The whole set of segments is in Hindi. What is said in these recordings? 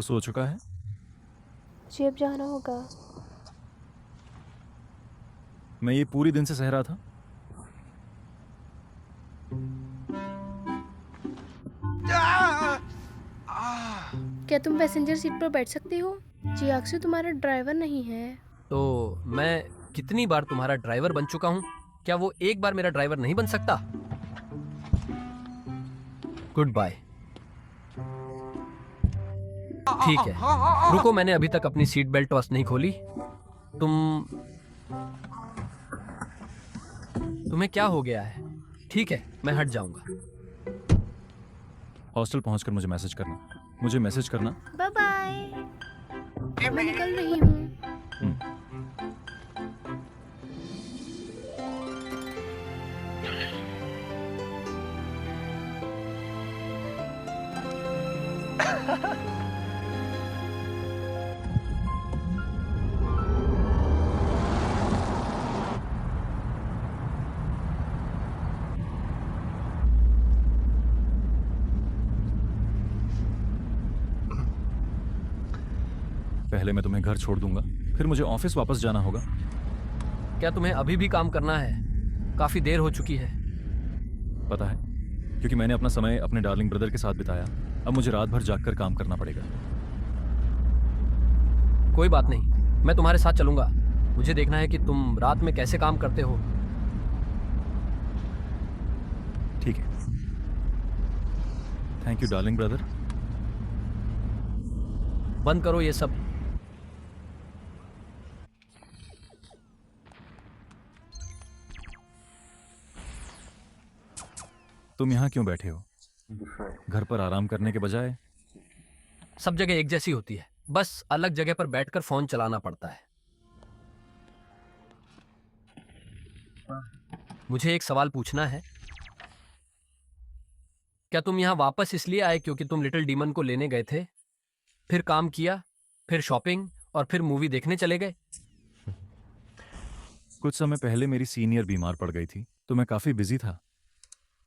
वो सो चुका है? जी अब जाना होगा। मैं ये पूरी दिन से सह रहा था। क्या तुम पैसेंजर सीट पर बैठ सकती हो? जियाक्सु तुम्हारा ड्राइवर नहीं है। तो मैं कितनी बार तुम्हारा ड्राइवर बन चुका हूँ, क्या वो एक बार मेरा ड्राइवर नहीं बन सकता? Goodbye. ठीक है, रुको, मैंने अभी तक अपनी सीट बेल्ट बस नहीं खोली। तुम्हें क्या हो गया है? ठीक है, मैं हट जाऊंगा। हॉस्टल पहुंचकर मुझे मैसेज करना। Bye bye. मैं निकल रही हूँ। पहले मैं तुम्हें घर छोड़ दूंगा, फिर मुझे ऑफिस वापस जाना होगा। क्या तुम्हें अभी भी काम करना है? काफी देर हो चुकी है। पता है, क्योंकि मैंने अपना समय अपने डार्लिंग ब्रदर के साथ बिताया, अब मुझे रात भर जागकर काम करना पड़ेगा। कोई बात नहीं, मैं तुम्हारे साथ चलूंगा। मुझे देखना है कि तुम रात में कैसे काम करते हो। ठीक है। Thank you darling brother. बंद करो ये सब। तुम यहाँ क्यों बैठे हो? घर पर आराम करने के बजाय? सब जगह एक जैसी होती है, बस अलग जगह पर बैठकर फोन चलाना पड़ता है। मुझे एक सवाल पूछना है। क्या तुम यहाँ वापस इसलिए आए क्योंकि तुम लिटिल डीमन को लेने गए थे, फिर काम किया, फिर शॉपिंग और फिर मूवी देखने चले गए? कुछ समय पहले मेरी सीनियर बीमार पड़ गई थी, तो मैं काफी बिजी था,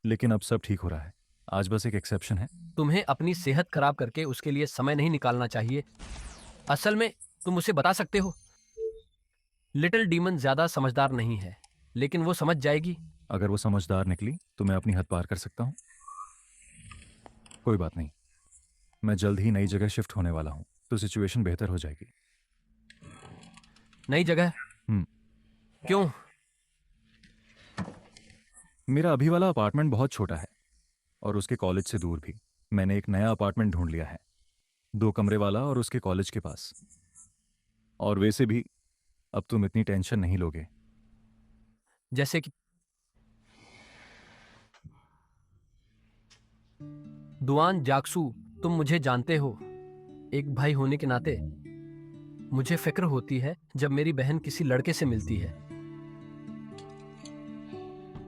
लेकिन अब सब ठीक हो रहा है। आज बस एक एक्सेप्शन है। तुम्हें अपनी सेहत खराब करके उसके लिए समय नहीं निकालना चाहिए। असल में तुम उसे बता सकते हो, लिटिल डीमन ज्यादा समझदार नहीं है, लेकिन वो समझ जाएगी। अगर वो समझदार निकली तो मैं अपनी हद पार कर सकता हूँ। कोई बात नहीं, मैं जल्द ही नई जगह शिफ्ट होने वाला हूँ, तो सिचुएशन बेहतर हो जाएगी। नई जगह? क्यों? मेरा अभी वाला अपार्टमेंट बहुत छोटा है और उसके कॉलेज से दूर भी। मैंने एक नया अपार्टमेंट ढूंढ लिया है, 2 कमरे वाला और उसके कॉलेज के पास। और वैसे भी अब तुम इतनी टेंशन नहीं लोगे। जैसे कि दुआन जाक्सू, तुम मुझे जानते हो। एक भाई होने के नाते मुझे फिक्र होती है जब मेरी बहन किसी लड़के से मिलती है।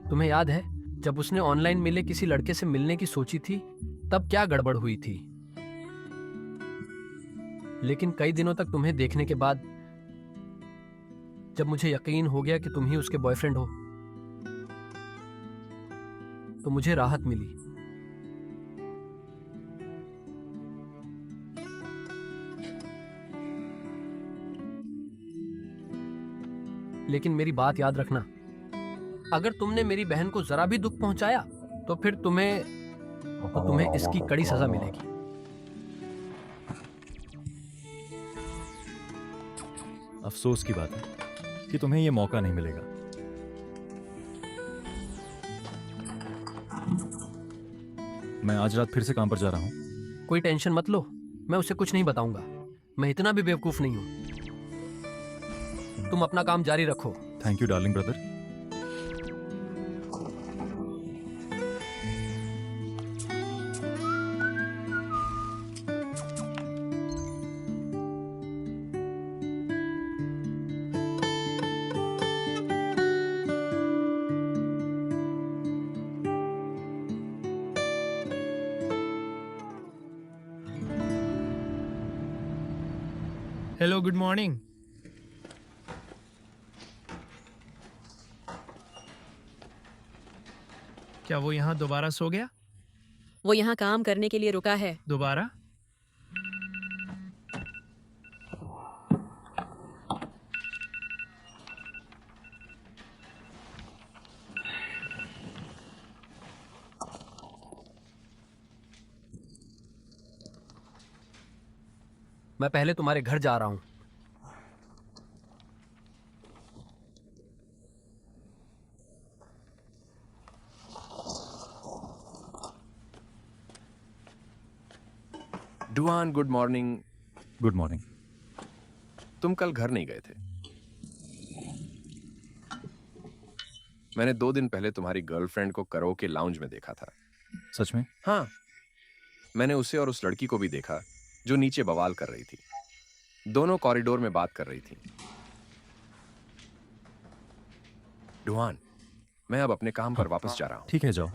तुम्हें याद है जब उसने ऑनलाइन मिले किसी लड़के से मिलने की सोची थी, तब क्या गड़बड़ हुई थी? लेकिन कई दिनों तक तुम्हें देखने के बाद जब मुझे यकीन हो गया कि तुम ही उसके बॉयफ्रेंड हो, तो मुझे राहत मिली। लेकिन मेरी बात याद रखना, अगर तुमने मेरी बहन को जरा भी दुख पहुंचाया तो फिर तुम्हें इसकी कड़ी सजा मिलेगी। अफसोस की बात है कि तुम्हें यह मौका नहीं मिलेगा। मैं आज रात फिर से काम पर जा रहा हूं। कोई टेंशन मत लो, मैं उसे कुछ नहीं बताऊंगा। मैं इतना भी बेवकूफ नहीं हूं। तुम अपना काम जारी रखो। Thank you darling brother. Hello, good morning. क्या वो यहाँ दोबारा सो गया? वो यहाँ काम करने के लिए रुका है। दोबारा? मैं पहले तुम्हारे घर जा रहा हूँ। Duan, good morning. Good morning. तुम कल घर नहीं गए थे। मैंने 2 दिन पहले तुम्हारी गर्लफ्रेंड को कराओके लाउंज में देखा था। सच में? हाँ, मैंने उसे और उस लड़की को भी देखा जो नीचे बवाल कर रही थी। दोनों कॉरिडोर में बात कर रही थी। डुआन, मैं अब अपने काम पर वापस जा रहा हूं। ठीक है, जाओ।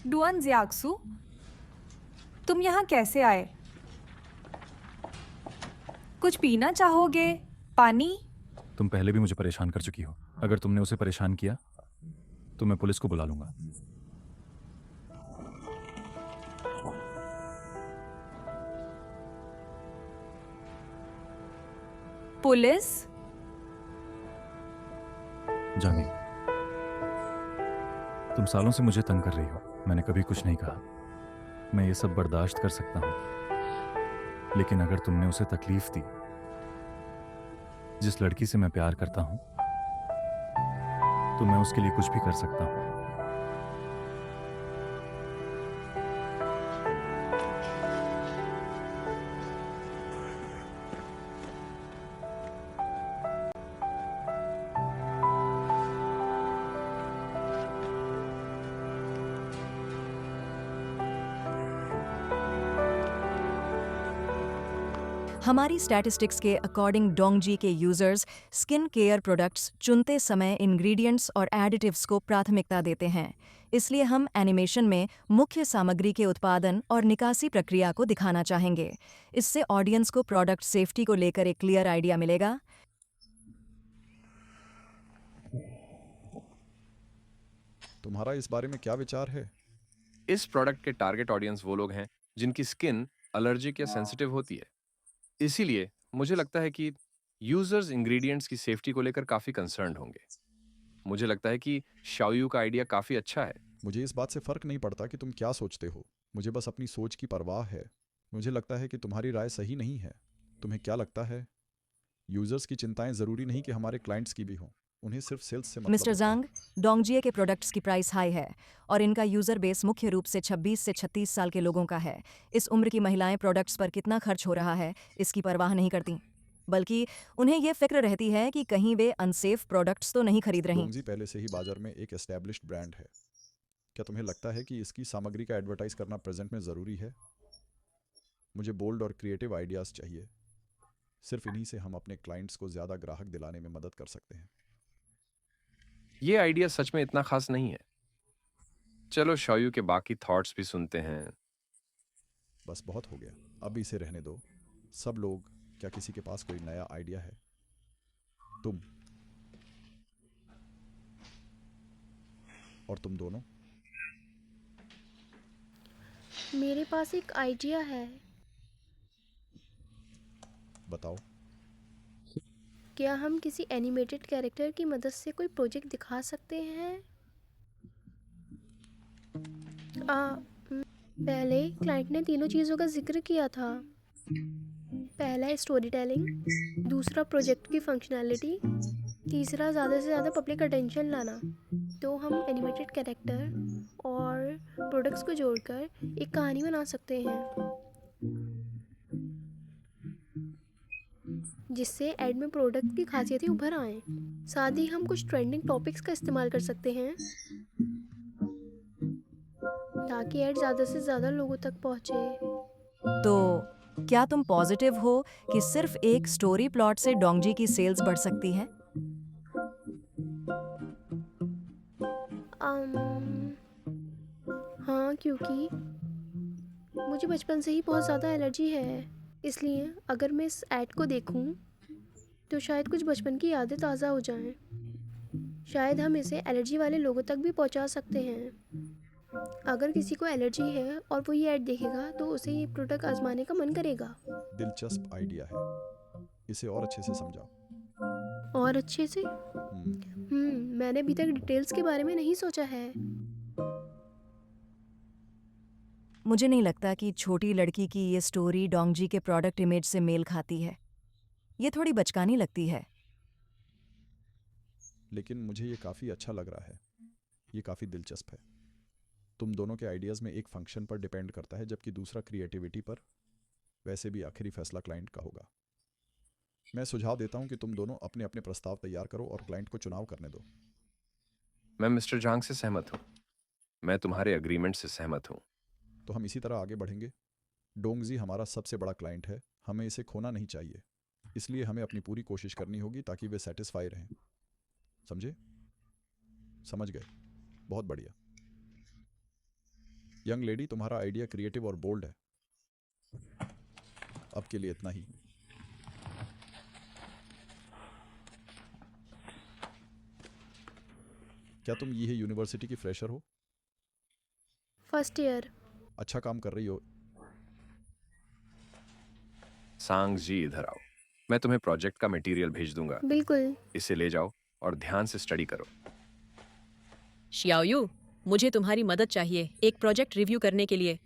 डुआन जियाक्सू, तुम यहाँ कैसे आए? कुछ पीना चाहोगे? पानी? तुम पहले भी मुझे परेशान कर चुकी हो। अगर तुमने उसे परेशान किया तो मैं पुलिस को बुला लूंगा। पुलिस? जानी, तुम सालों से मुझे तंग कर रही हो। मैंने कभी कुछ नहीं कहा। मैं ये सब बर्दाश्त कर सकता हूं, लेकिन अगर तुमने उसे तकलीफ दी, जिस लड़की से मैं प्यार करता हूं, तो मैं उसके लिए कुछ भी कर सकता हूं। हमारी स्टैटिस्टिक्स के अकॉर्डिंग डोंगजी के यूजर्स स्किन केयर प्रोडक्ट्स चुनते समय इंग्रेडिएंट्स और एडिटिव्स को प्राथमिकता देते हैं। इसलिए हम एनिमेशन में मुख्य सामग्री के उत्पादन और निकासी प्रक्रिया को दिखाना चाहेंगे। इससे ऑडियंस को प्रोडक्ट सेफ्टी को लेकर एक क्लियर आइडिया मिलेगा। तुम्हारा इस बारे में क्या विचार है? इस प्रोडक्ट के टारगेट ऑडियंस वो लोग हैं जिनकी स्किन एलर्जिक या सेंसिटिव होती है। इसीलिए मुझे लगता है कि यूजर्स इंग्रेडिएंट्स की सेफ्टी को लेकर काफी कंसर्न्ड होंगे। मुझे लगता है कि शाओयू का आइडिया काफी अच्छा है। मुझे इस बात से फर्क नहीं पड़ता कि तुम क्या सोचते हो। मुझे बस अपनी सोच की परवाह है। मुझे लगता है कि तुम्हारी राय सही नहीं है। तुम्हें क्या लगता है? यूजर्स की चिंताएं जरूरी नहीं कि हमारे क्लाइंट्स की भी हों। उन्हें सिर्फ सेल्स से मतलब मिस्टर होता है। जांग, डोंगजिए के प्रोडक्ट्स की प्राइस हाई है और इनका यूजर बेस मुख्य रूप से 26 से 36 साल के लोगों का है। इस उम्र की महिलाएं प्रोडक्ट्स पर कितना खर्च हो रहा है इसकी परवाह नहीं करती, बल्कि उन्हें यह फिक्र रहती है कि कहीं वे अनसेफ प्रोडक्ट्स तो नहीं खरीद रही। डोंगजी पहले से ही बाजार में एक एस्टैब्लिश्ड ब्रांड है। क्या तुम्हें लगता है कि इसकी सामग्री का एडवर्टाइज करना प्रेजेंट में ज़रूरी है? मुझे बोल्ड और क्रिएटिव आइडियाज़ चाहिए। सिर्फ इन्हीं से हम अपने क्लाइंट्स को ज़्यादा ग्राहक दिलाने में मदद कर सकते हैं। ये आइडिया सच में इतना खास नहीं है। चलो शाओयू के बाकी थॉट्स भी सुनते हैं। बस बहुत हो गया, अब इसे रहने दो। सब लोग, क्या किसी के पास कोई नया आइडिया है? तुम और तुम दोनों। मेरे पास एक आइडिया है। बताओ। क्या हम किसी एनिमेटेड कैरेक्टर की मदद से कोई प्रोजेक्ट दिखा सकते हैं? पहले क्लाइंट ने तीनों चीज़ों का जिक्र किया था। पहला स्टोरी टेलिंग, दूसरा प्रोजेक्ट की फंक्शनैलिटी, तीसरा ज़्यादा से ज़्यादा पब्लिक अटेंशन लाना। तो हम एनिमेटेड कैरेक्टर और प्रोडक्ट्स को जोड़कर एक कहानी बना सकते हैं, जिससे ऐड में प्रोडक्ट की खासियतें उभर आएँ। साथ ही हम कुछ ट्रेंडिंग टॉपिक्स का इस्तेमाल कर सकते हैं ताकि ऐड ज़्यादा से ज़्यादा लोगों तक पहुँचे। तो क्या तुम पॉजिटिव हो कि सिर्फ एक स्टोरी प्लॉट से डोंगजी की सेल्स बढ़ सकती है? हाँ, क्योंकि मुझे बचपन से ही बहुत ज़्यादा एलर्जी है। इसलिए अगर मैं इस ऐड को देखूं तो शायद कुछ बचपन की यादें ताज़ा हो जाएं। शायद हम इसे एलर्जी वाले लोगों तक भी पहुंचा सकते हैं। अगर किसी को एलर्जी है और वो ये ऐड देखेगा तो उसे ये प्रोडक्ट आजमाने का मन करेगा। दिलचस्प आइडिया है, इसे और अच्छे से समझाओ। और अच्छे से मैंने अभी तक डिटेल्स के बारे में नहीं सोचा है। मुझे नहीं लगता कि छोटी लड़की की ये स्टोरी डोंगजी के प्रोडक्ट इमेज से मेल खाती है। ये थोड़ी बचकानी लगती है। लेकिन मुझे ये काफ़ी अच्छा लग रहा है, ये काफ़ी दिलचस्प है। तुम दोनों के आइडियाज़ में एक फंक्शन पर डिपेंड करता है जबकि दूसरा क्रिएटिविटी पर। वैसे भी आखिरी फैसला क्लाइंट का होगा। मैं सुझाव देता हूँ कि तुम दोनों अपने अपने प्रस्ताव तैयार करो और क्लाइंट को चुनाव करने दो। मैं मिस्टर झांग से सहमत हूँ। मैं तुम्हारे अग्रीमेंट से सहमत हूँ। तो हम इसी तरह आगे बढ़ेंगे। डोंगजी हमारा सबसे बड़ा क्लाइंट है, हमें इसे खोना नहीं चाहिए। इसलिए हमें अपनी पूरी कोशिश करनी होगी ताकि वे सेटिस्फाई रहें। समझे? समझ गए? बहुत बढ़िया। यंग लेडी, तुम्हारा आइडिया क्रिएटिव और बोल्ड है। अब के लिए इतना ही। क्या तुम ये यूनिवर्सिटी की फ्रेशर हो? First year. अच्छा काम कर रही हो। सांग जी इधर आओ, मैं तुम्हें प्रोजेक्ट का मटेरियल भेज दूंगा। बिल्कुल। इसे ले जाओ और ध्यान से स्टडी करो। शियाओयू, मुझे तुम्हारी मदद चाहिए एक प्रोजेक्ट रिव्यू करने के लिए।